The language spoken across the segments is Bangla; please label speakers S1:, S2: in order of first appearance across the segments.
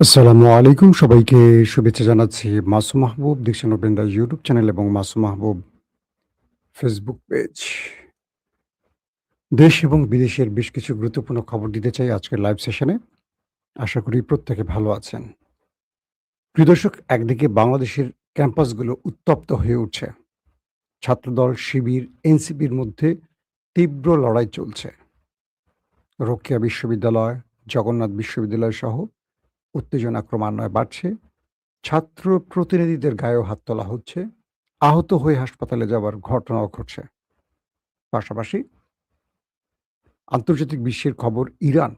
S1: আসসালামু আলাইকুম সবাইকে শুভেচ্ছা জানাচ্ছি। মাসুম মাহবুব দেখছেন ওপেন দ্য ইউটিউব চ্যানেল এবং মাসুম মাহবুব ফেসবুক পেজ। দেশ এবং বিদেশের বেশ কিছু গুরুত্বপূর্ণ খবর দিতে চাই আজকের লাইভ সেশনে। আশা করি প্রত্যেকে ভালো আছেন। প্রিয় দর্শক, একদিকে বাংলাদেশের ক্যাম্পাসগুলো উত্তপ্ত হয়ে উঠছে। ছাত্রদল, শিবির, এনসিপির মধ্যে তীব্র লড়াই চলছে। রোকেয়া বিশ্ববিদ্যালয়, জগন্নাথ বিশ্ববিদ্যালয় সহ উত্তেজনা ক্রমান্বয়ে বাড়ছে। ছাত্র প্রতিনিধিদের গায়েও হাত তোলা হচ্ছে। আহত হয়ে হাসপাতালে যাওয়ার ঘটনাও ঘটছে। পাশাপাশি আন্তর্জাতিক বিশ্বের খবর, ইরান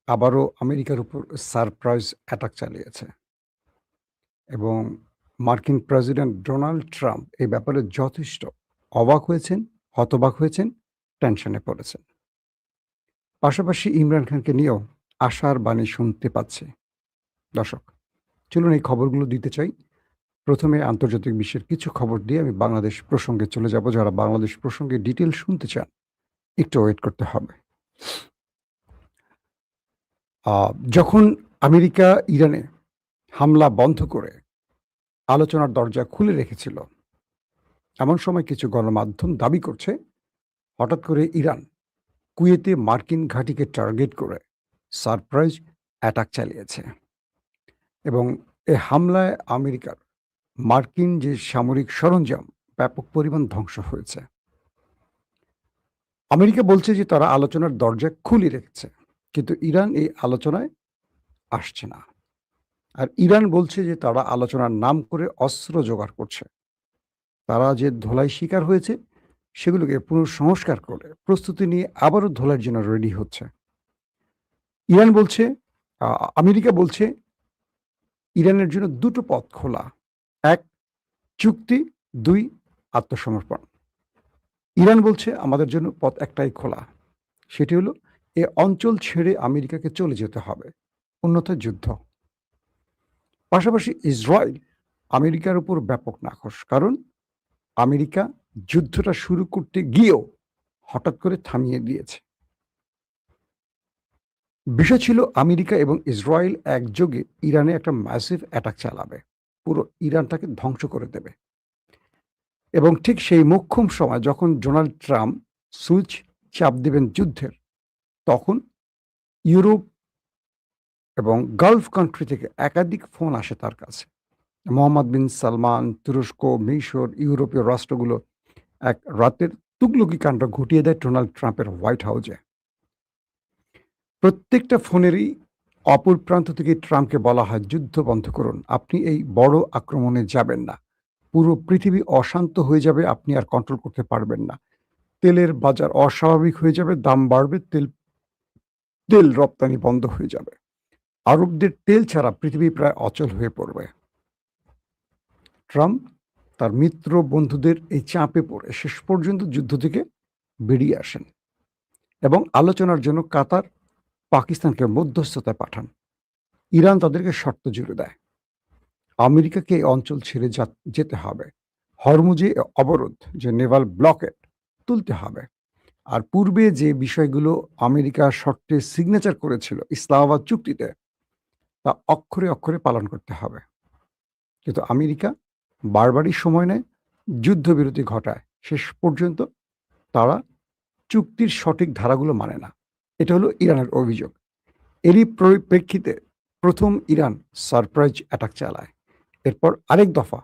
S1: আবারও আমেরিকার উপর সারপ্রাইজ অ্যাটাক চালিয়েছে এবং মার্কিন প্রেসিডেন্ট ডোনাল্ড ট্রাম্প এই ব্যাপারে যথেষ্ট অবাক হয়েছেন, হতবাক হয়েছেন, টেনশনে পড়েছেন। পাশাপাশি ইমরান খানকে নিয়েও আশার বাণী শুনতে পাচ্ছি। দর্শক, চলুন এই খবরগুলো দিতে চাই। প্রথমে আন্তর্জাতিক বিশ্বের কিছু খবর দিয়ে আমি বাংলাদেশ প্রসঙ্গে চলে যাব। যারা বাংলাদেশ প্রসঙ্গে ডিটেল শুনতে চান, একটু ওয়েট করতে হবে। আ যখন আমেরিকা ইরানে হামলা বন্ধ করে আলোচনার দরজা খুলে রেখেছিল, এমন সময় কিছু গণমাধ্যম দাবি করছে, হঠাৎ করে ইরান কুয়েতে মার্কিন ঘাঁটিকে টার্গেট করে সারপ্রাইজ অ্যাটাক চালিয়েছে এবং এ হামলায় আমেরিকার মার্কিন যে সামরিক সরঞ্জাম ব্যাপক পরিমাণ ধ্বংস হয়েছে। আমেরিকা বলছে যে তারা আলোচনার দরজা খুলে রেখেছে, কিন্তু ইরান এই আলোচনায় আসছে না। আর ইরান বলছে যে তারা আলোচনার নাম করে অস্ত্র জোগাড় করছে। তারা যে ধোলাই শিকার হয়েছে সেগুলোকে পুনঃসংস্কার করে প্রস্তুতি নিয়ে আবারও ধোলাইয়ের জন্য রেডি হচ্ছে। ইরান বলছে, আমেরিকা বলছে ইরানের জন্য দুটো পথ খোলা। ১ চুক্তি, ২ আত্মসমর্পণ। ইরান বলছে আমাদের জন্য পথ একটাই খোলা। সেটি হলো এ অঞ্চল ছেড়ে আমেরিকাকে চলে যেতে হবে, অন্যথায় যুদ্ধ। পাশাপাশি ইসরায়েল আমেরিকার উপর ব্যাপক নাখোশ, কারণ আমেরিকা যুদ্ধটা শুরু করতে গিয়েও হঠাৎ করে থামিয়ে দিয়েছে। বিষয় ছিল আমেরিকা এবং ইসরায়েল একযোগে ইরানে একটা ম্যাসিভ অ্যাটাক চালাবে, পুরো ইরানটাকে ধ্বংস করে দেবে। এবং ঠিক সেই মোক্ষম সময় যখন ডোনাল্ড ট্রাম্প সুইচ চাপ দেবেন যুদ্ধের, তখন ইউরোপ এবং গালফ কান্ট্রি থেকে একাধিক ফোন আসে তার কাছে। মোহাম্মদ বিন সালমান, তুরস্ক, মিশর, ইউরোপীয় রাষ্ট্রগুলো এক রাতের তুগলকি কাণ্ড ঘটিয়ে দেয় ডোনাল্ড ট্রাম্পের হোয়াইট হাউসে। প্রত্যেকটা ফোনেরই অপর প্রান্ত থেকে ট্রাম্পকে বলা হয়, যুদ্ধ বন্ধ করুন, আপনি এই বড় আক্রমণে যাবেন না, পুরো পৃথিবী অশান্ত হয়ে যাবে, আপনি আর কন্ট্রোল করতে পারবেন না, তেলের বাজার অস্বাভাবিক হয়ে যাবে, দাম বাড়বে, তেল তেল রপ্তানি বন্ধ হয়ে যাবে, আরবদের তেল ছাড়া পৃথিবী প্রায় অচল হয়ে পড়বে। ট্রাম্প তার মিত্র বন্ধুদের এই চাপে পড়ে শেষ পর্যন্ত যুদ্ধ থেকে বেরিয়ে আসেন এবং আলোচনার জন্য কাতার, পাকিস্তানকে মধ্যস্থতায় পাঠান। ইরান তাদেরকে শর্ত জুড়ে দেয়, আমেরিকাকে এই অঞ্চল ছেড়ে যেতে হবে, হরমুজে অবরোধ, যে নেভাল ব্লকেট তুলতে হবে। আর পূর্বে যে বিষয়গুলো আমেরিকা শর্তে সিগনেচার করেছিল ইসলামাবাদ চুক্তিতে, তা অক্ষরে অক্ষরে পালন করতে হবে। কিন্তু আমেরিকা বারবারই সময় নেয়, যুদ্ধবিরতি ঘটায়, শেষ পর্যন্ত তারা চুক্তির সঠিক ধারাগুলো মানে না। এটা হলো ইরানের অভিযোগ। এরই প্রেক্ষিতে প্রথম ইরান সারপ্রাইজ অ্যাটাক চালায়। এরপর আরেক দফা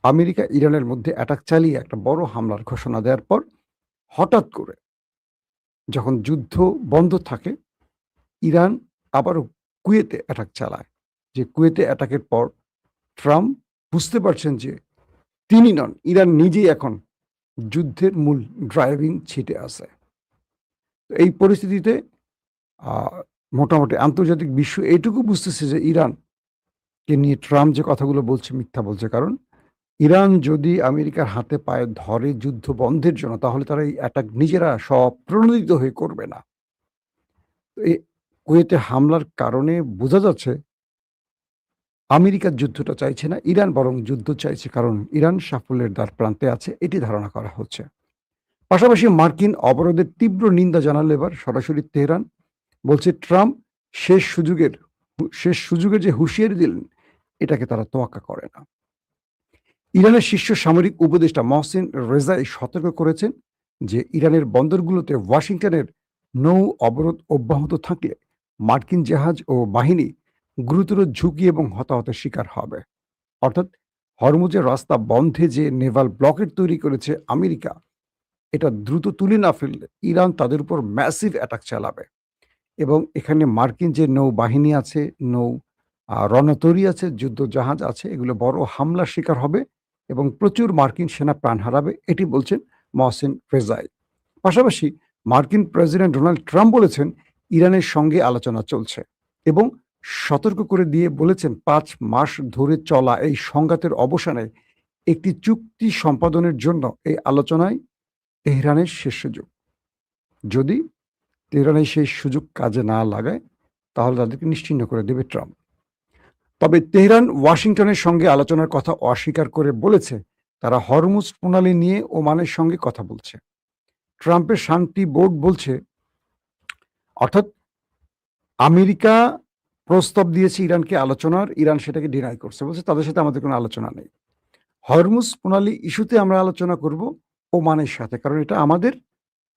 S1: আমেরিকা ইরানের মধ্যে অ্যাটাক চালিয়ে একটা বড় হামলার ঘোষণা দেওয়ার পর হঠাৎ করে যখন যুদ্ধ বন্ধ থাকে, ইরান আবারও কুয়েতে অ্যাটাক চালায়। যে কুয়েতে অ্যাটাকের পর ট্রাম্প বুঝতে পারছেন যে তিনি নন, ইরান নিজেই এখন যুদ্ধের মূল ড্রাইভিং সিটে আছে। তো এই পরিস্থিতিতে আ মোটামুটি আন্তর্জাতিক বিশ্ব এটুকু বুঝতেছে যে ইরানকে নিয়ে ট্রাম্প যে কথাগুলো বলছে মিথ্যা বলছে। কারণ ইরান যদি আমেরিকার হাতে পায়ে ধরে যুদ্ধ বন্ধের জন্য, তাহলে তারা এই অ্যাটাক নিজেরা স্বপ্রণোদিত হয়ে করবে না। তো এই কুয়েতে হামলার কারণে বোঝা যাচ্ছে আমেরিকার যুদ্ধটা চাইছে না, ইরান বরং যুদ্ধ চাইছে, কারণ ইরান সাফল্যের দ্বারপ্রান্তে আছে, এটি ধারণা করা হচ্ছে। পাশাপাশি মার্কিন অবরোধের তীব্র নিন্দা জানালো এবার সরাসরি তেহরান। বলছে ট্রাম্প শেষ সুযোগের শেষ সুযোগে যে হুঁশিয়ারি দিলেন, এটাকে তারা তোয়াক্কা করে না। ইরানের শীর্ষ সামরিক উপদেষ্টা মহসিন রেজাই সতর্ক করেছেন যে ইরানের বন্দরগুলোতে ওয়াশিংটনের নৌ অবরোধ অব্যাহত থাকলে মার্কিন জাহাজ ও বাহিনী গুরুতর ঝুঁকি এবং হতাহতের শিকার হবে। অর্থাৎ হরমুজের রাস্তা বন্ধে যে নেভাল ব্লকেট তৈরি করেছে আমেরিকা, এটা দ্রুত তুলে না ফেললে ইরান তাদের উপর ম্যাসিভ অ্যাটাক চালাবে এবং এখানে মার্কিন যে নৌবাহিনী আছে, নৌ রণতরী আছে, যুদ্ধ জাহাজ আছে, এগুলো বড় হামলার শিকার হবে এবং প্রচুর মার্কিন সেনা প্রাণ হারাবে, এটি বলছেন মহসিন রেজাই। পাশাপাশি মার্কিন প্রেসিডেন্ট ডোনাল্ড ট্রাম্প বলেছেন ইরানের সঙ্গে আলোচনা চলছে এবং সতর্ক করে দিয়ে বলেছেন ৫ মাস ধরে চলা এই সংঘাতের অবসানে একটি চুক্তি সম্পাদনের জন্য এই আলোচনায় তেহরানের শেষ সুযোগ। যদি তেহরানের সেই সুযোগ কাজে না লাগায় তাহলে তাদেরকে নিশ্চিহ্ন করে দেবে ট্রাম্প। তবে তেহরান ওয়াশিংটনের সঙ্গে আলোচনার কথা অস্বীকার করে বলেছে তারা হরমুজ প্রণালী নিয়ে ওমানের সঙ্গে কথা বলছে। ট্রাম্পের শান্তি বোর্ড বলছে, অর্থাৎ আমেরিকা প্রস্তাব দিয়েছে ইরানকে আলোচনার, ইরান সেটাকে ডিনাই করছে, বলছে তাদের সাথে আমাদের কোনো আলোচনা নেই। হরমুজ প্রণালী ইস্যুতে আমরা আলোচনা করব ওমানের সাথে, কারণ এটা আমাদের,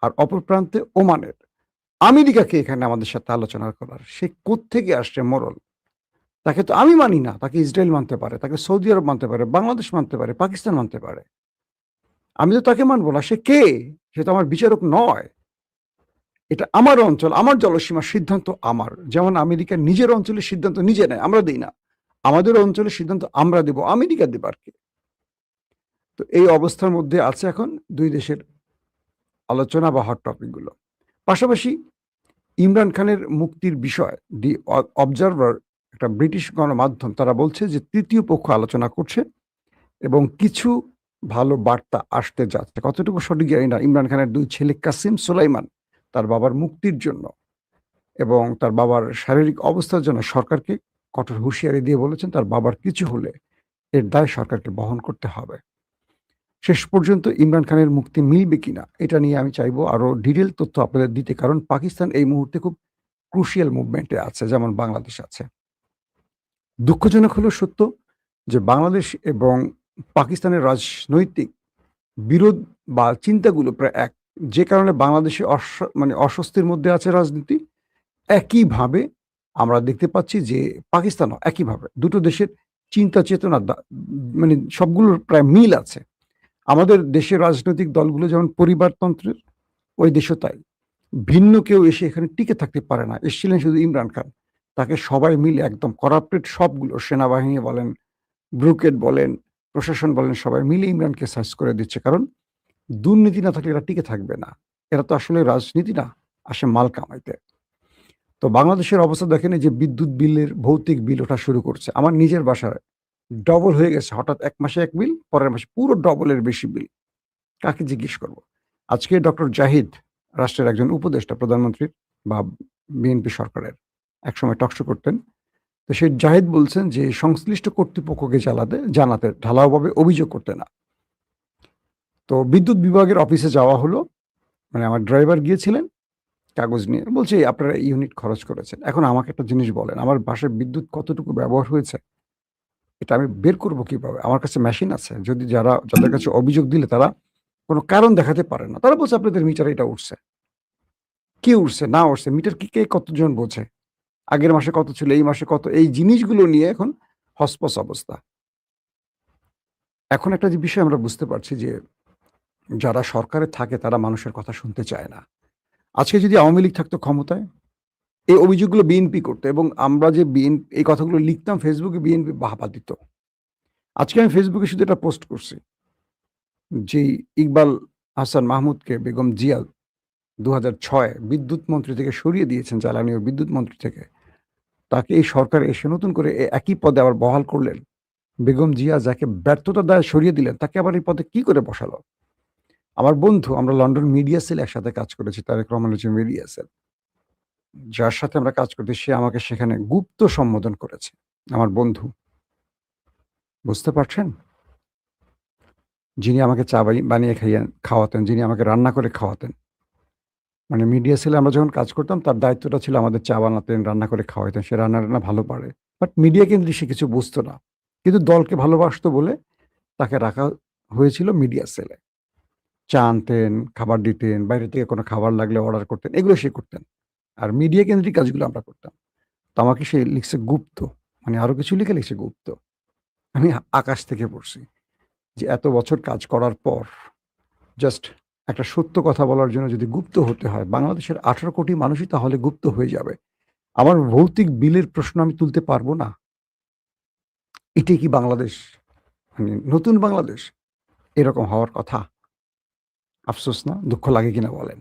S1: আর অপর প্রান্তে ওমানের। আমেরিকাকে এখানে আমাদের সাথে আলোচনা করার, সে কোত্থেকে আসছে মোরল? তাকে তো আমি মানি না, তাকে ইসরায়েল মানতে পারে, তাকে সৌদি আরব মানতে পারে, বাংলাদেশ মানতে পারে, পাকিস্তান মানতে পারে, আমি তো তাকে মানবো না। সে কে? সে তো আমার বিচারক নয়। এটা আমার অঞ্চল, আমার জলসীমার সিদ্ধান্ত আমার। যেমন আমেরিকা নিজের অঞ্চলের সিদ্ধান্ত নিজে নেয়, আমরা দিই না। আমাদের অঞ্চলের সিদ্ধান্ত আমরা দেব, আমেরিকা দেব আর কি। তো এই অবস্থার মধ্যে আছে এখন দুই দেশের আলোচনা বা হট টপিকগুলো। পাশাপাশি ইমরান খানের মুক্তির বিষয় দি অবজারভার, একটা ব্রিটিশ গণমাধ্যম, তারা বলছে যে তৃতীয় পক্ষ আলোচনা করছে এবং কিছু ভালো বার্তা আসতে যাচ্ছে। কতটুকু সঠিক জানি না। ইমরান খানের 2 ছেলে কাসিম সুলাইমান তার বাবার মুক্তির জন্য এবং তার বাবার শারীরিক অবস্থার জন্য সরকারকে কঠোর হুঁশিয়ারি দিয়ে বলেছেন তার বাবার কিছু হলে এর দায় সরকারকে বহন করতে হবে। শেষ পর্যন্ত ইমরান খানের মুক্তি মিলবে কিনা এটা নিয়ে আমি চাইবো আরো ডিটেল তথ্য আপনাদের দিতে, কারণ পাকিস্তান এই মুহূর্তে খুব ক্রুশিয়াল মুভমেন্টে আছে, যেমন বাংলাদেশ আছে। দুঃখজনক হলো সত্য যে বাংলাদেশ এবং পাকিস্তানের রাজনৈতিক বিরোধ বা চিন্তাগুলো প্রায় এক, যে কারণে বাংলাদেশে মানে অস্বস্তির মধ্যে আছে রাজনীতি। একইভাবে আমরা দেখতে পাচ্ছি যে পাকিস্তানও একইভাবে, দুটো দেশের চিন্তা চেতনা মানে সবগুলোর প্রায় মিল আছে। আমাদের দেশের রাজনৈতিক দলগুলো যেমন পরিবারতন্ত্রের, ওই দেশও তাই। ভিন্ন কেউ এসে এখানে টিকে থাকতে পারে না। এসেছিলেন শুধু ইমরান খান, তাকে সবাই মিলে একদম করাপ্টেড সবগুলো, সেনাবাহিনী বলেন, ব্রুকেট বলেন, প্রশাসন বলেন, সবাই মিলে ইমরানকে সার্চ করে দিচ্ছে, কারণ দুর্নীতি না থাকলে এরা টিকে থাকবে না। এরা তো আসলে রাজনীতি না, আসে মাল কামাইতে। তো বাংলাদেশের অবস্থা দেখেন, এই যে বিদ্যুৎ বিলের ভৌতিক বিল ওঠা শুরু করছে। আমার নিজের বাসায় ডবল হয়ে গেছে, হঠাৎ 1 মাসে 1 বিল, পরের মাসে পুরো ডবলের বেশি বিল। কাকে জিজ্ঞেস করব? আজকে ডক্টর জাহিদ, রাষ্ট্রের একজন উপদেষ্টা প্রধানমন্ত্রীর বা বিএনপি সরকারের, একসময় টকশো করতেন। তো সেই জাহিদ বলছেন যে সংশ্লিষ্ট কর্তৃপক্ষকে জানাতে ঢালাওভাবে অভিযোগ করতে না। তো বিদ্যুৎ বিভাগের অফিসে যাওয়া হলো, মানে আমার ড্রাইভার গিয়েছিলেন কাগজ নিয়ে, বলছে আপনারা ইউনিট খরচ করেছেন। এখন আমাকে একটা জিনিস বলেন, আমার বাসায় বিদ্যুৎ কতটুকু ব্যবহার হয়েছে এটা আমি বের করব কিভাবে? আমার কাছে মেশিন আছে। যদি যাদের কাছে অভিযোগ দিলে তারা কোনো কারণ দেখাতে পারে না, তারা বলছে আপনাদের মিটারে এটা উঠছে। কি উঠছে না উঠছে, মিটার কি কে কতজন বোঝে? আগের মাসে কত ছিল, এই মাসে কত, এই জিনিসগুলো নিয়ে এখন হসপস অবস্থা। এখন একটা যে বিষয় আমরা বুঝতে পারছি যে যারা সরকারে থাকে তারা মানুষের কথা শুনতে চায় না। আজকে যদি আওয়ামী লীগ থাকতো ক্ষমতায়, এই অভিযোগগুলো বিএনপি করতো এবং আমরা যে এই কথাগুলো লিখতাম ফেসবুকে, বিএনপি বাহবা দিত। আজকে আমি ফেসবুকে শুধু এটা পোস্ট করছি যে ইকবাল হাসান মাহমুদকে বেগম জিয়া ২০০৬ বিদ্যুৎ মন্ত্রী থেকে সরিয়ে দিয়েছেন, জ্বালানি ও বিদ্যুৎ মন্ত্রী থেকে। তাকে এই সরকার এসে নতুন করে একই পদে আবার বহাল করলেন। বেগম জিয়া যাকে ব্যর্থতার দায়ে সরিয়ে দিলেন, তাকে আবার এই পদে কি করে বসালো? আমার বন্ধু, আমরা লন্ডন মিডিয়া সেল একসাথে কাজ করেছি, তারেক রহমানের যে মিডিয়া সেল, যার সাথে আমরা কাজ করতে, সে আমাকে সেখানে গুপ্ত সম্বোধন করেছে। আমার বন্ধু, বুঝতে পারছেন? যিনি আমাকে চা বানিয়ে খাওয়াতেন, যিনি আমাকে রান্না করে খাওয়াতেন, মানে মিডিয়া সেলে আমরা যখন কাজ করতাম তার দায়িত্বটা ছিল আমাদের চা বানাতেন, রান্না করে খাওয়াইতেন। সে রান্না-টান্না ভালো পারে। বাট মিডিয়া কেন্দ্রিক সে কিছু বুঝতো না। কিন্তু দলকে ভালোবাসতো বলে তাকে রাখা হয়েছিল মিডিয়া সেলে। চা আনতেন, খাবার দিতেন, বাইরে থেকে কোনো খাবার লাগলে অর্ডার করতেন। এগুলো সে করতেন। আর মিডিয়া কেন্দ্রিক কাজগুলো আমরা করতাম। তো আমাকে সে লিখছে গুপ্ত। মানে আরো কিছু লিখছে গুপ্ত। আমি আকাশ থেকে পড়ছি যে এত বছর কাজ করার পর জাস্ট একটা সত্য কথা বলার জন্য যদি গুপ্ত হতে হয়, বাংলাদেশের 18 কোটি মানুষই তাহলে গুপ্ত হয়ে যাবে। আমার ভৌতিক বিলের প্রশ্ন আমি তুলতে পারবো না। এটাই কি বাংলাদেশ? মানে নতুন বাংলাদেশ? এরকম হওয়ার কথা। আফসোস না? দুঃখ লাগে কিনা বলেন?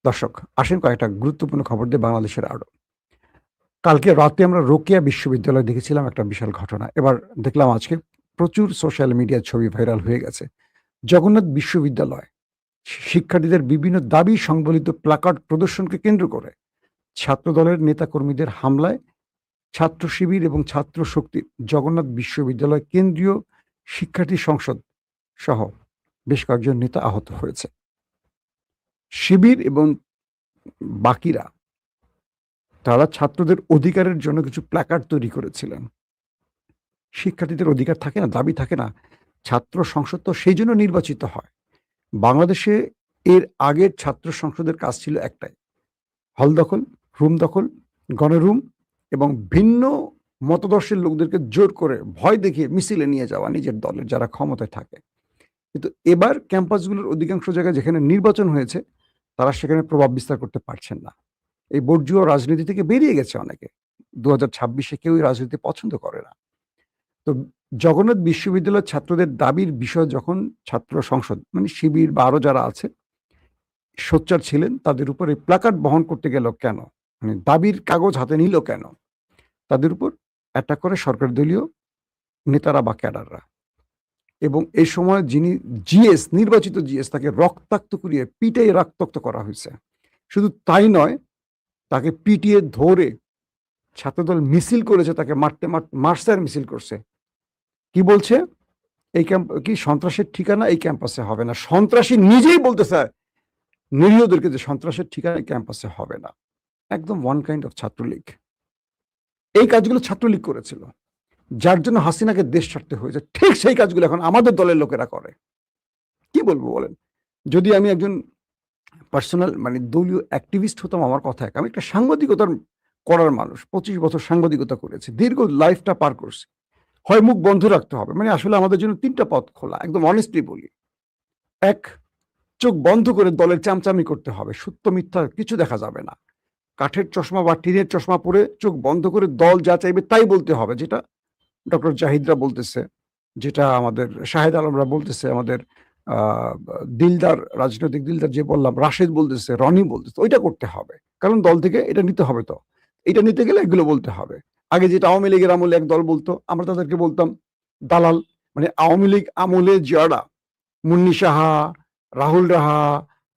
S1: দর্শক, আসেন কয়েকটা গুরুত্বপূর্ণ খবর দিয়ে বাংলাদেশের আরো। কালকে রাতে আমরা রোকেয়া বিশ্ববিদ্যালয়ে দেখেছিলাম একটা বিশাল ঘটনা। এবার দেখলাম আজকে প্রচুর সোশ্যাল মিডিয়ায় ছবি ভাইরাল হয়ে গেছে। জগন্নাথ বিশ্ববিদ্যালয় শিক্ষার্থীদের বিভিন্ন দাবি সংবলিত প্ল্যাকার্ড প্রদর্শনকে কেন্দ্র করে ছাত্রদলের নেতাকর্মীদের হামলায় ছাত্র শিবির এবং ছাত্র শক্তির জগন্নাথ বিশ্ববিদ্যালয় কেন্দ্রীয় শিক্ষার্থী সংসদ সহ বেশ কয়েকজন নেতা আহত হয়েছে। শিবির এবং বাকিরা তারা ছাত্রদের অধিকারের জন্য কিছু প্ল্যাকার্ড তৈরি করেছিলেন। শিক্ষার্থীদের অধিকার থাকে না, দাবি থাকে না। ছাত্র সংসদ তো সেই জন্য নির্বাচিত হয়। বাংলাদেশে এর আগের ছাত্র সংসদের কাজ ছিল একটাই, হল দখল, রুম দখল, গণরুম এবং ভিন্ন মতদর্শের লোকদেরকে জোর করে ভয় দেখিয়ে মিছিলে নিয়ে যাওয়া নিজের দলের যারা ক্ষমতায় থাকে। কিন্তু এবার ক্যাম্পাসগুলোর অধিকাংশ জায়গায় যেখানে নির্বাচন হয়েছে তারা সেখানে প্রভাব বিস্তার করতে পারছেন না। এই বর্জীয় রাজনীতি থেকে বেরিয়ে গেছে অনেকে। 2026-এ কেউই রাজনীতি পছন্দ করে না। তো জগন্নাথ বিশ্ববিদ্যালয়ের ছাত্রদের দাবির বিষয় যখন ছাত্র সংসদ মানে শিবির বা আরো যারা আছে সোচ্চার ছিলেন, তাদের উপর এই প্ল্যাকার্ড বহন করতে গেল কেন? মানে দাবির কাগজ হাতে নিল কেন? তাদের উপর অ্যাটাক করে সরকারি দলীয় নেতারা বা ক্যাডাররা। এবং এই সময় যিনি জিএস, নির্বাচিত জিএস, তাকে রক্তাক্ত করিয়ে পিটাইয়ে রক্তাক্ত করা হয়েছে। শুধু তাই নয়, তাকে পিটিয়ে ধরে ছাত্রদল মিছিল করেছে, তাকে মার্চার মিছিল করছে। কি বলছে? এই কি সন্ত্রাসের ঠিকানা এই ক্যাম্পাসে হবে না। সন্ত্রাসী নিজেই বলতেছে নিরীহদেরকে যে সন্ত্রাসের ঠিকানা এই ক্যাম্পাসে হবে না। একদম ওয়ান কাইন্ড অফ ছাত্রলীগ। এই কাজগুলো ছাত্রলীগ করেছিল, যার জন্য হাসিনাকে দেশ ছাড়তে হয়েছে। ঠিক সেই কাজগুলো এখন আমাদের দলের লোকেরা করে। কি বলবো বলেন? যদি আমি একজন পার্সোনাল মানে দলীয় অ্যাক্টিভিস্ট হতাম, আমার কথা এক। আমি একটা সাংবাদিকতার করার মানুষ। 25 বছর সাংবাদিকতা করেছি। দীর্ঘ লাইফটা পার করছি। হয় মুখ বন্ধ রাখতে হবে। মানে আসলে আমাদের জন্য ৩ টা পথ খোলা। একদম অনেস্টলি বলি। ১, চোখ বন্ধ করে দলের চামচামি করতে হবে। সত্য মিথ্যা কিছু দেখা যাবে না। কাঠের চশমা বা টিনের চশমা পরে চোখ বন্ধ করে দল যা চাইবে তাই বলতে হবে। যেটা ডক্টর জাহিদরা বলতেছে, যেটা আমাদের শাহেদ আলমরা বলতেছে, আমাদের দিলদার, রাজনৈতিক দিলদার যে বললাম, রাশেদ বলতেছে, রনি বলতেছে, ওইটা করতে হবে। কারণ দল থেকে এটা নিতে হবে তো। এটা নিতে গেলে এগুলো বলতে হবে। আগে যেটা আওয়ামী লীগের আমলে এক দল বলতো, আমরা তাদেরকে বলতাম দালাল। মানে আওয়ামী লীগ আমলে যারা মুন্নি সাহা, রাহুল রাহা,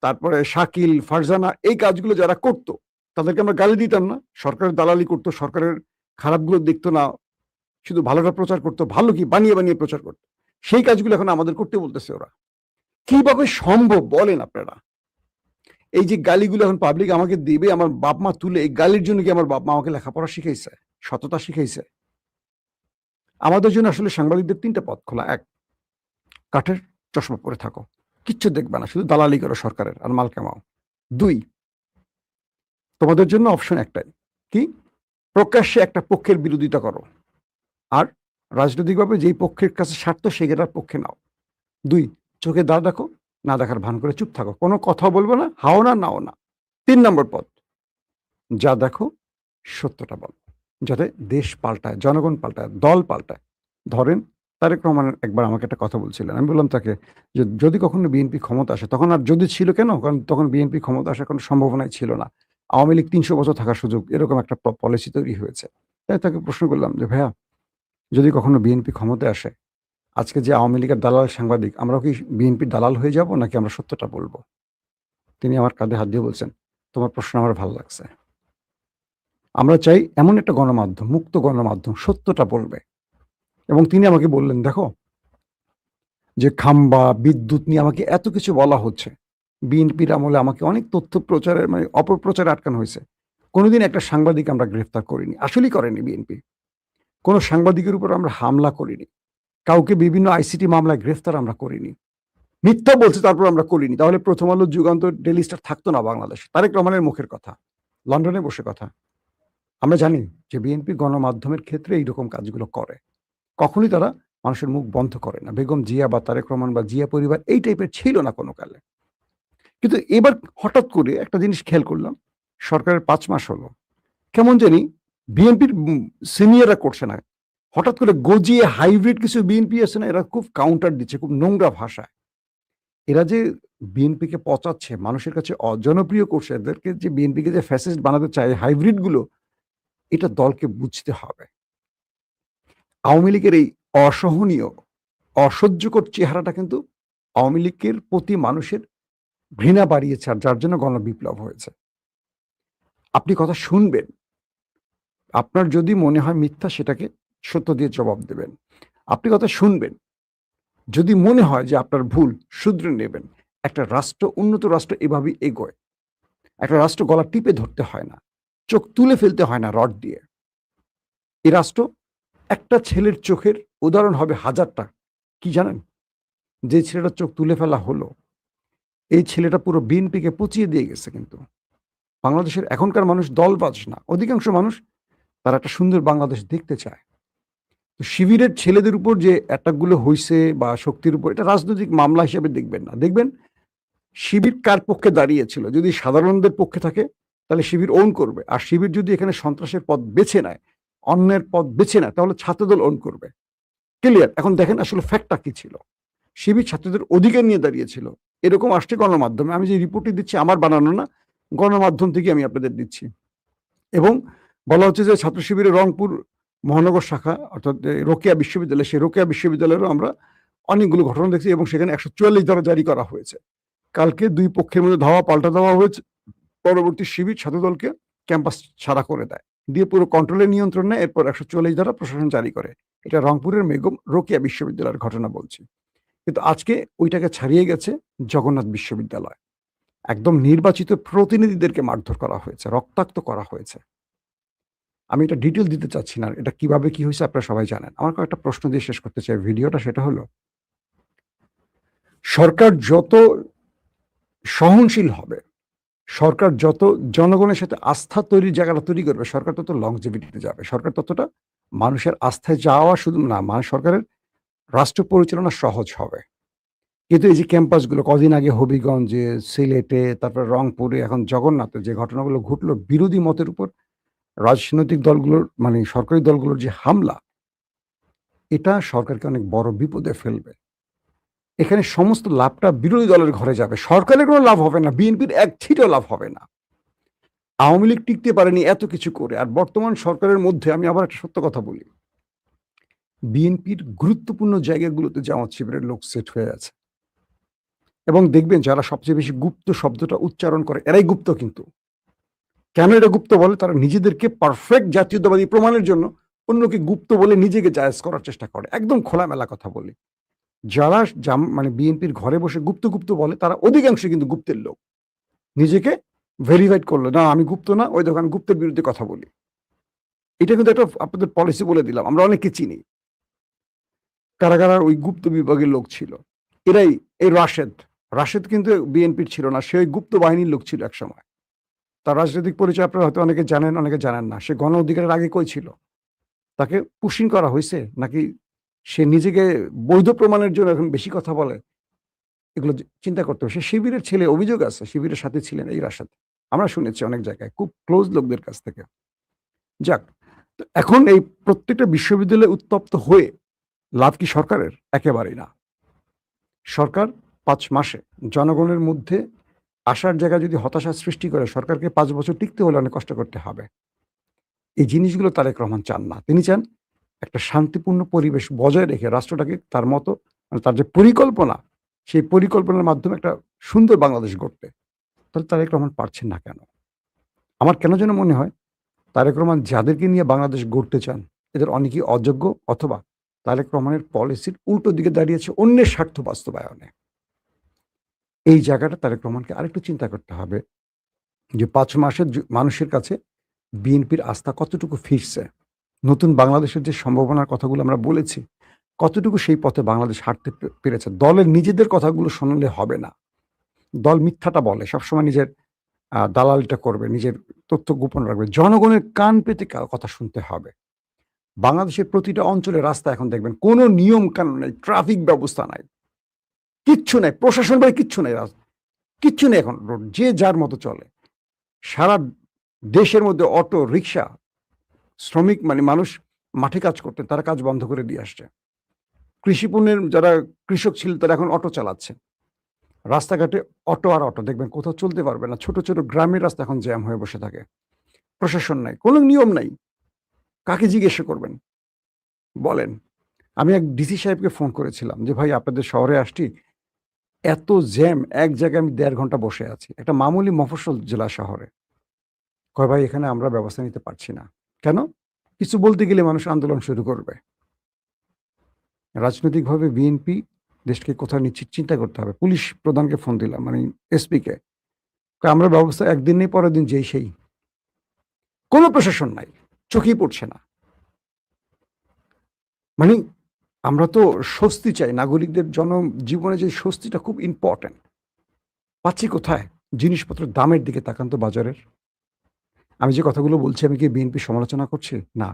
S1: তারপরে শাকিল, ফারজানা এই কাজগুলো যারা করতো তাদেরকে আমরা গালি দিতাম না। সরকারের দালালি করতো, সরকারের খারাপগুলো দেখতো না, শুধু ভালোটা প্রচার করতো। ভালো কি বানিয়ে বানিয়ে প্রচার করতো। সেই কাজগুলো এখন আমাদের করতে বলতেছে ওরা। কিভাবে সম্ভব বলেন আপনারা? এই যে গালিগুলো এখন পাবলিক আমাকে দিবে, আমার বাপ মা তুলে, এই গালির জন্য কি আমার বাপ মা আমাকে লেখাপড়া শিখাইছে, সততা শিখাইছে? আমাদের জন্য আসলে সাংবাদিকদের ৩ টা পথ খোলা। ১, কাঠের চশমা পরে থাকো, কিচ্ছু দেখবে না, শুধু দালালি করো সরকারের আর মাল কামাও। ২, তোমাদের জন্য অপশন একটাই, কি? প্রকাশ্যে একটা পক্ষের বিরোধিতা করো আর রাজনৈতিকভাবে যেই পক্ষের কাছে স্বার্থ সেটার পক্ষে নাও। ২, চোখে দা দেখো, না দেখার ভান করে চুপ থাকো, কোনো কথা বলবো না, হাও না, নাও না। ৩ নম্বর পথ, যা দেখো সত্যটা বলো, যাতে দেশ পাল্টায়, জনগণ পাল্টায়, দল পাল্টায়। ধরেন তারেক রহমান একবার আমাকে একটা কথা বলছিলেন। আমি বললাম তাকে যে যদি কখনো বিএনপি ক্ষমতা আসে, তখন আর যদি ছিল কেন? কারণ তখন বিএনপি ক্ষমতা আসার কোনো সম্ভাবনাই ছিল না। আওয়ামী লীগ ৩০০ বছর থাকার সুযোগ, এরকম একটা পলিসি তৈরি হয়েছে। তাই তাকে প্রশ্ন করলাম যে ভাইয়া, যদি কখনো বিএনপি ক্ষমতায় আসে, আজকে যে আওয়ামী লীগের দালাল সাংবাদিক, আমরাও কি বিএনপির দালাল হয়ে যাব নাকি আমরা সত্যটা বলবো? তিনি আমার কাঁধে হাত দিয়ে বলছেন, তোমার প্রশ্ন আমার ভালো লাগছে। আমরা চাই এমন একটা গণমাধ্যম, মুক্ত গণমাধ্যম, সত্যটা বলবে। এবং তিনি আমাকে বললেন, দেখো যে খাম্বা, বিদ্যুৎ নিয়ে আমাকে এত কিছু বলা হচ্ছে, বিএনপির আমলে আমাকে অনেক তথ্য প্রচারের মানে অপপ্রচারে আটকানো হয়েছে। কোনোদিন একটা সাংবাদিক আমরা গ্রেফতার করিনি। আসলেই করেনি বিএনপি। কোনো সাংবাদিকের উপর আমরা হামলা করিনি। কাউকে বিভিন্ন আইসিটি মামলায় গ্রেফতার আমরা করিনি। মিথ্যা বলছে তারপর আমরা করিনি। তাহলে 'প্রথম আলো', 'যুগান্তর', 'ডেইলি স্টার' থাকতো না বাংলাদেশে। তারেক রহমানের মুখের কথা। লন্ডনে বসে কথা। আমরা জানি যে বিএনপি গণমাধ্যমের ক্ষেত্রে এইরকম কাজগুলো করে। কখনোই তারা মানুষের মুখ বন্ধ করে না। বেগম জিয়া বা তারেক রহমান বা জিয়া পরিবার এই টাইপের ছিল না কোনো কালে। কিন্তু এবার হঠাৎ করে একটা জিনিস খেয়াল করলাম, সরকারের ৫ মাস হলো। কেমন জানি বিএনপির সিনিয়ররা করছে না। হঠাৎ করে গজিয়ে হাইব্রিড কিছু বিএনপি আছে না, এরা খুব কাউন্টার দিচ্ছে খুব নোংরা ভাষায়। এরা যে বিএনপিকে পচাচ্ছে, মানুষের কাছে অজনপ্রিয় করছে, এদেরকে যে বিএনপিকে যে ফ্যাসিস্ট বানাতে চায় হাইব্রিড গুলো, এটা দলকে বুঝতে হবে। আওয়ামী লীগের এই অসহনীয়, অসহ্যকর চেহারাটা কিন্তু আওয়ামী লীগের প্রতি মানুষের ঘৃণা বাড়িয়েছে, আর যার জন্য গণবিপ্লব হয়েছে। আপনি কথা শুনবেন। আপনার যদি মনে হয় মিথ্যা, সেটাকে সত্য দিয়ে জবাব দেবেন। আপনি কথা শুনবেন। যদি মনে হয় যে আপনার ভুল, শুধরে নেবেন। একটা রাষ্ট্র, উন্নত রাষ্ট্র এভাবেই এগোয়। একটা রাষ্ট্র গলা টিপে ধরতে হয় না। চোখ তুলে ফেলতে হয় না রড দিয়ে। এই রাষ্ট্র একটা ছেলের চোখের উদাহরণ হবে হাজারটা। কি জানেন? যে ছেলেটার চোখ তুলে ফেলা হলো, এই ছেলেটা পুরো বিএনপিকে পচিয়ে দিয়ে গেছে কিন্তু। বাংলাদেশের এখনকার মানুষ দলবাজ না। অধিকাংশ মানুষ তারা একটা সুন্দর বাংলাদেশ দেখতে চায়। তো শিবিরের ছেলেদের উপর যে অ্যাটাকগুলো হইছে বা শক্তির উপর, এটা রাজনৈতিক মামলা হিসেবে দেখবেন না। দেখবেন শিবির কার পক্ষে দাঁড়িয়েছিল। যদি সাধারণদের পক্ষে থাকে তাহলে শিবির ওন করবে। আর শিবির যদি এখানে সন্ত্রাসের পথ বেছে নেয়, অন্যের পথ বেছে নেয়, তাহলে ছাত্রদল ওন করবে। ক্লিয়ার? এখন দেখেন আসলে ফ্যাক্টটা কি ছিল। শিবির ছাত্রদের অধিকার নিয়ে দাঁড়িয়েছিল। এরকম আসছে গণমাধ্যমে। আমি যে রিপোর্টটি দিচ্ছি আমার বানানো না, গণমাধ্যম থেকে আমি আপনাদের দিচ্ছি। এবং বলা হচ্ছে যে ছাত্র শিবিরের রংপুর মহানগর শাখা অর্থাৎ রোকেয়া বিশ্ববিদ্যালয়, সেই রোকেয়া বিশ্ববিদ্যালয়েরও আমরা অনেকগুলো ঘটনা দেখছি এবং সেখানে ১৪৪ ধারা জারি করা হয়েছে। কালকে ২ পক্ষের মধ্যে ধাওয়া পাল্টা দেওয়া হয়েছে। পরবর্তী শিবির ছাত্রদলকে ক্যাম্পাস ছাড়া করে দেয়। দিয়ে পুরো কন্ট্রোলের নিয়ন্ত্রণ নেয়। এরপর ১৪৪ ধারা প্রশাসন জারি করে। এটা রংপুরের রোকেয়া বিশ্ববিদ্যালয়ের ঘটনা বলছি। কিন্তু আজকে ওইটাকে ছাড়িয়ে গেছে জগন্নাথ বিশ্ববিদ্যালয়। একদম নির্বাচিত প্রতিনিধিদেরকে মারধর করা হয়েছে, রক্তাক্ত করা হয়েছে। আমি এটা ডিটেইল দিতে চাচ্ছি না। এটা কিভাবে কি হয়েছে আপনারা সবাই জানেন। আমার কয়েকটা প্রশ্ন দিয়ে শেষ করতে চাই ভিডিওটা, সেটা হলো সরকার যত সহনশীল হবে, সরকার যত জনগণের সাথে আস্থা তৈরির জায়গাটা তৈরি করবে, সরকার তত লংজিভিটিতে যাবে। সরকার ততটা মানুষের আস্থায় যাওয়া শুধু না, সরকারের রাষ্ট্র পরিচালনা সহজ হবে। কিন্তু এই যে ক্যাম্পাসগুলো কদিন আগে হবিগঞ্জে, সিলেটে, তারপরে রংপুরে, এখন জগন্নাথে যে ঘটনাগুলো ঘটলো, বিরোধী মতের উপর রাজনৈতিক দলগুলোর মানে সরকারি দলগুলোর যে হামলা, এটা সরকারকে অনেক বড় বিপদে ফেলবে। এখানে সমস্ত লাভটা বিরোধী দলের ঘরে যাবে। সরকারের কোনো লাভ হবে না, বিএনপির এক ছিটেও লাভ হবে না। আওয়ামী লীগ টিকতে পারেনি এত কিছু করে। আর বর্তমান সরকারের মধ্যে আমি আবার একটা সত্য কথা বলি। বিএনপির গুরুত্বপূর্ণ জায়গাগুলোতে জামাত শিবিরের লোক সেট হয়ে আছে। এবং দেখবেন যারা সবচেয়ে বেশি গুপ্ত শব্দটা উচ্চারণ করে, এরাই গুপ্ত কিন্তু। কেন এটা গুপ্ত বলে? তারা নিজেদেরকে পারফেক্ট জাতীয়তাবাদী প্রমাণের জন্য অন্যকে গুপ্ত বলে নিজেকে জায়েজ করার চেষ্টা করে। একদম খোলামেলা কথা বলি। যারা মানে বিএনপির ঘরে বসে গুপ্ত, গুপ্ত বলে, তারা অধিকাংশই কিন্তু গুপ্তের লোক। নিজেকে ভেরিফাইড করলো, না আমি গুপ্ত না, ওই দেখো আমি গুপ্তের বিরুদ্ধে কথা বলি। এটা কিন্তু একটা আপনাদের পলিসি বলে দিলাম। আমরা অনেককে চিনি। কারা, কারা ওই গুপ্ত বিভাগের লোক ছিল। এরাই এই রাশেদ। রাশেদ কিন্তু বিএনপির ছিল না। সে ওই গুপ্ত বাহিনীর লোক ছিল একসময়। তার রাজনৈতিক পরিচয় আপনারা হয়তো অনেকে জানেন, অনেকে জানেন না। সে গণ অধিকারের আগে কই ছিল? তাকে পুশিং করা হইছে? নাকি সে নিজেকে বৈধ প্রমাণের জন্য এখন বেশি কথা বলে? এগুলো চিন্তা করতে হবে। সে শিবিরের ছেলে, অভিযোগ আছে শিবিরের সাথে ছিলেন এই রাশেদ। আমরা শুনেছি অনেক জায়গায় খুব ক্লোজ লোকদের কাছ থেকে। যাক, তো এখন এই প্রত্যেকটা বিশ্ববিদ্যালয়ে উত্তপ্ত হয়ে লাভ কি সরকারের? একেবারেই না। সরকার ৫ মাসে জনগণের মধ্যে আশার জায়গায় যদি হতাশা সৃষ্টি করে, সরকারকে ৫ বছর টিকতে হলে অনেক কষ্ট করতে হবে। এই জিনিসগুলো তারেক রহমান চান না। তিনি চান একটা শান্তিপূর্ণ পরিবেশ বজায় রেখে রাষ্ট্রটাকে তার মতো মানে তার যে পরিকল্পনা, সেই পরিকল্পনার মাধ্যমে একটা সুন্দর বাংলাদেশ গড়তে। তাহলে তারেক রহমান পারছেন না কেন? আমার কেন যেন মনে হয় তারেক রহমান যাদেরকে নিয়ে বাংলাদেশ গড়তে চান, এদের অনেকেই অযোগ্য, অথবা তারেক রহমানের পলিসির উল্টো দিকে দাঁড়িয়েছে অন্যের স্বার্থ বাস্তবায়নে। এই জায়গাটা তারেক রহমানকে আরেকটু চিন্তা করতে হবে যে ৫ মাসের মানুষের কাছে বিএনপির আস্থা কতটুকু ফিরছে। নতুন বাংলাদেশের যে সম্ভাবনার কথাগুলো আমরা বলেছি, কতটুকু সেই পথে বাংলাদেশ হাঁটতে পেরেছে। দলের নিজেদের কথাগুলো শোনালে হবে না। দল মিথ্যাটা বলে, সবসময় নিজের দালালিটা করবে, নিজের তথ্য গোপন রাখবে। জনগণের কান পেতে কথা শুনতে হবে। বাংলাদেশের প্রতিটা অঞ্চলে রাস্তা এখন দেখবেন কোনো নিয়ম কানুন নাই, ট্রাফিক ব্যবস্থা নাই, কিচ্ছু নাই, প্রশাসন বলে কিচ্ছু নাই, কিচ্ছু নেই এখন। রোড যে যার মতো চলে। সারা দেশের মধ্যে অটো, রিক্সা, শ্রমিক মানে মানুষ মাঠে কাজ করতেন, তারা কাজ বন্ধ করে দিয়ে আসছে। কৃষি পণ্যের যারা কৃষক ছিল তারা এখন অটো চালাচ্ছে। রাস্তাঘাটে অটো আর অটো, দেখবেন কোথাও চলতে পারবে না। ছোট ছোট গ্রামের রাস্তা এখন জ্যাম হয়ে বসে থাকে। প্রশাসন নাই, কোনো নিয়ম নাই। কাকে জিজ্ঞাসা করবেন বলেন? আমি এক ডিসি সাহেবকে ফোন করেছিলাম যে, ভাই আপনাদের শহরে আসছি, এত জ্যাম, এক জায়গায় আমি ১.৫ ঘন্টা বসে আছি। একটা মামুলি মফস্বল জেলা শহরে। কয় ভাই এখানে আমরা ব্যবস্থা নিতে পারছি না। কেন? কিছু বলতে গেলে মানুষ আন্দোলন শুরু করবে। রাজনৈতিকভাবে বিএনপি দেশকে কোথায় নিচ্ছে চিন্তা করতে হবে। পুলিশ প্রধানকে ফোন দিলাম, মানে এসপিকে। আমরা ব্যবস্থা একদিন নেই, পরের দিন যেই সেই। কোনো প্রশাসন নাই, চোখেই পড়ছে না। মানে আমরা তো স্বস্তি চাই, নাগরিকদের জনজীবনে যে স্বস্তিটা খুব ইম্পর্টেন্ট। পাচ্ছি কোথায়? জিনিসপত্রের দামের দিকে তাকান তো বাজারের। আমি যে কথাগুলো বলছি আমি কি বিএনপি সমালোচনা করছি? না।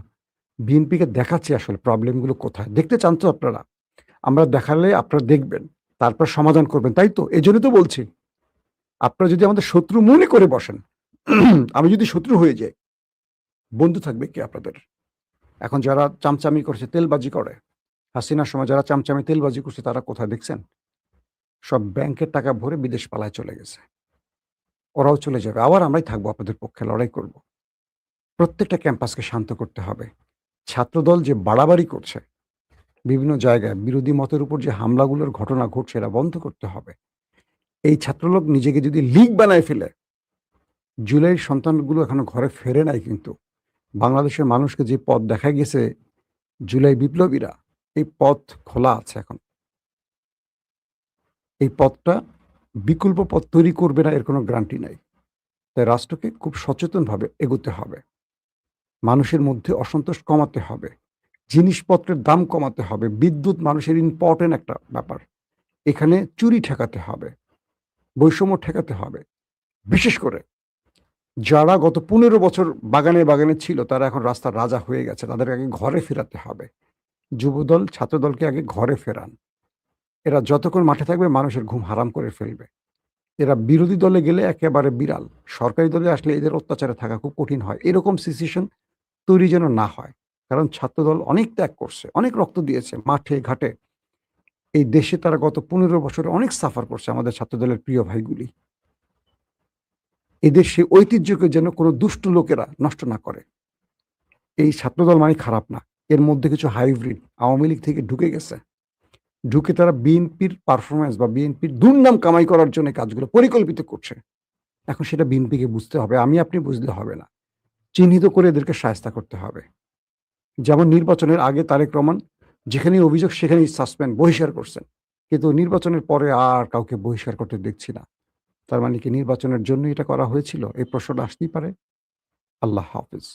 S1: বিএনপিকে দেখাচ্ছি আসলে প্রবলেমগুলো কোথায়। দেখতে চান তো আপনারা? আমরা দেখালে আপনারা দেখবেন। তারপর সমাধান করবেন, তাই তো? এজন্যই তো বলছি। আপনারা যদি আমাদের শত্রু মনে করে বসেন, আমি যদি শত্রু হয়ে যাই, বন্ধু থাকবে কে আপনাদের? এখন যারা চামচামি করছে, তেলবাজি করে, হাসিনার সময় যারা চামচামি তেলবাজি করছে তারা কোথায় দেখছেন? সব ব্যাংকের টাকা ভরে বিদেশ পালায় চলে গেছে। ওরাও চলে যাবে। আবার আমরাই থাকবো আপনাদের পক্ষে, লড়াই করব। প্রত্যেকটা ক্যাম্পাসকে শান্ত করতে হবে। ছাত্রদল যে বাড়াবাড়ি করছে, বিভিন্ন জায়গায় বিরোধী মতের উপর যে হামলাগুলোর ঘটনা ঘটছে, এরা বন্ধ করতে হবে। এই ছাত্রলোক নিজেকে যদি লীগ বানায় ফেলে, জুলাইয়ের সন্তানগুলো এখনো ঘরে ফেরে নাই কিন্তু। বাংলাদেশের মানুষকে যে পথ দেখা গেছে জুলাই বিপ্লবীরা, এই পথ খোলা আছে এখন। এই পথটা বিকল্প পথ তৈরি করবে না এর কোনো গ্যারান্টি নাই। তাই রাষ্ট্রকে খুব সচেতনভাবে এগোতে হবে। মানুষের মধ্যে অসন্তোষ কমাতে হবে। জিনিসপত্রের দাম কমাতে হবে। বিদ্যুৎ মানুষের ইম্পর্টেন্ট একটা ব্যাপার। এখানে চুরি ঠেকাতে হবে, বৈষম্য ঠেকাতে হবে। বিশেষ করে যারা গত ১৫ বছর বাগানে বাগানে ছিল তারা এখন রাস্তার রাজা হয়ে গেছে। তাদেরকে আগে ঘরে ফেরাতে হবে। যুবদল, ছাত্রদলকে আগে ঘরে ফেরান। এরা যতক্ষণ মাঠে থাকবে মানুষের ঘুম হারাম করে ফেলবে। এরা বিরোধী দলে গেলে একেবারে বিড়াল। সরকারি দলে আসলে এদের অত্যাচারে থাকা খুব কঠিন হয়। এরকম সিচুয়েশন তৈরি যেন না হয়। কারণ ছাত্রদল অনেক ত্যাগ করছে, অনেক রক্ত দিয়েছে মাঠে ঘাটে। এই দেশে তারা গত ১৫ বছরে অনেক সাফার করছে আমাদের ছাত্রদলের প্রিয় ভাইগুলি। এদের সেই ঐতিহ্যকে যেন কোনো দুষ্ট লোকেরা নষ্ট না করে। এই ছাত্রদল মানে খারাপ না। এর মধ্যে কিছু হাইব্রিড আওয়ামী লীগ থেকে ঢুকে গেছে। ঢুকে তারা বিএনপির পারফরম্যান্স বা বিএনপির দুর্নাম কামাই করার জন্য কাজগুলো পরিকল্পিত করছে। এখন সেটা বিএনপিকে বুঝতে হবে। আমি আপনি বুঝলে হবে না। চিহ্নিত করে এদেরকে শায়েস্তা করতে হবে। যেমন নির্বাচনের আগে তারেক রহমান যেখানেই অভিযোগ সেখানেই সাসপেন্ড, বহিষ্কার করছেন। কিন্তু নির্বাচনের পরে আর কাউকে বহিষ্কার করতে দেখছি না। তার মানে কি নির্বাচনের জন্য এটা করা হয়েছিল? এই প্রশ্নটা আসতেই পারে। আল্লাহ হাফেজ।